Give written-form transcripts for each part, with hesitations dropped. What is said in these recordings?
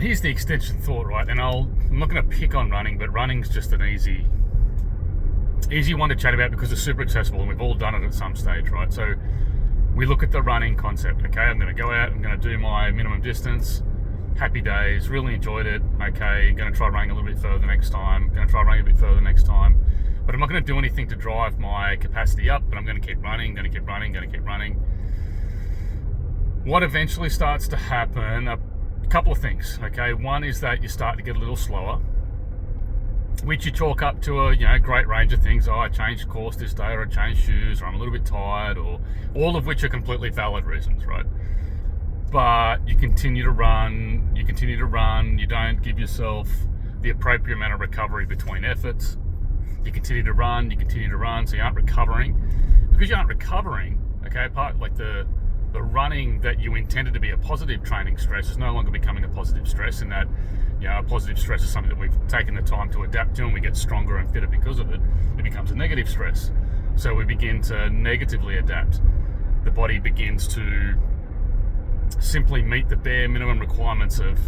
here's the extension thought, right? And I'm not going to pick on running, but running's just an easy one to chat about because it's super accessible and we've all done it at some stage, right? So we look at the running concept. Okay, I'm going to go out, I'm going to do my minimum distance. Happy days, really enjoyed it. Okay, I'm going to try running a little bit further next time. Going to try running a bit further next time. But I'm not going to do anything to drive my capacity up, but I'm going to keep running, going to keep running. What eventually starts to happen, a couple of things, okay? One is that you start to get a little slower, which you chalk up to a great range of things. Oh, I changed course this day, or I changed shoes, or I'm a little bit tired, or all of which are completely valid reasons, right? But you continue to run, you don't give yourself the appropriate amount of recovery between efforts. You continue to run, so you aren't recovering. Because you aren't recovering, okay, part like the running that you intended to be a positive training stress is no longer becoming a positive stress, in that a positive stress is something that we've taken the time to adapt to and we get stronger and fitter because of it. It becomes a negative stress. So we begin to negatively adapt. The body begins to simply meet the bare minimum requirements of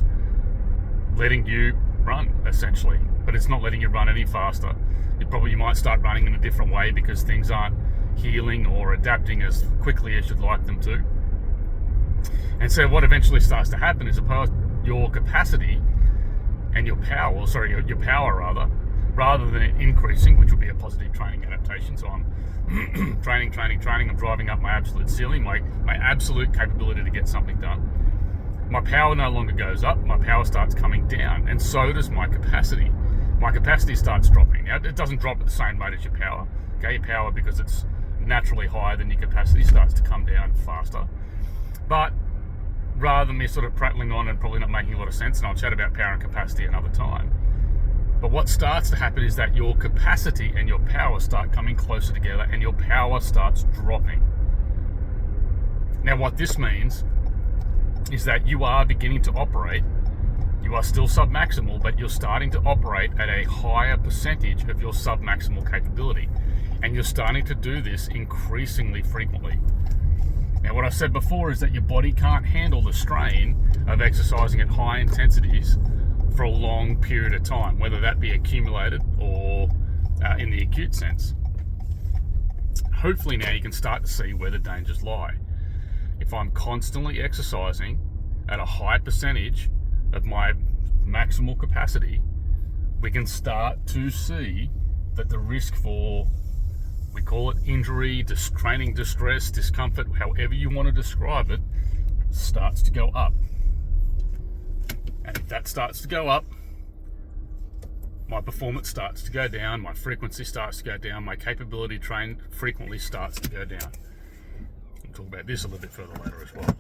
letting you run, essentially, but it's not letting you run any faster. You might start running in a different way because things aren't healing or adapting as quickly as you'd like them to. And so what eventually starts to happen is your capacity and your power, your power rather than it increasing, which would be a positive training adaptation. So I'm training, I'm driving up my absolute ceiling, my absolute capability to get something done. My power no longer goes up, my power starts coming down, and so does my capacity. My capacity starts dropping. Now, it doesn't drop at the same rate as your power. Okay, your power, because it's naturally higher than your capacity, starts to come down faster. But rather than me sort of prattling on and probably not making a lot of sense, and I'll chat about power and capacity another time, but what starts to happen is that your capacity and your power start coming closer together and your power starts dropping. Now, what this means is that you are beginning to operate, you are still submaximal, but you're starting to operate at a higher percentage of your submaximal capability. And you're starting to do this increasingly frequently. Now, what I said before is that your body can't handle the strain of exercising at high intensities for a long period of time, whether that be accumulated or in the acute sense. Hopefully now you can start to see where the dangers lie. If I'm constantly exercising at a high percentage of my maximal capacity, we can start to see that the risk for, we call it injury, training distress, discomfort, however you want to describe it, starts to go up. And if that starts to go up, my performance starts to go down, my frequency starts to go down, my capability trained frequently starts to go down. We'll talk about this a little bit further later as well.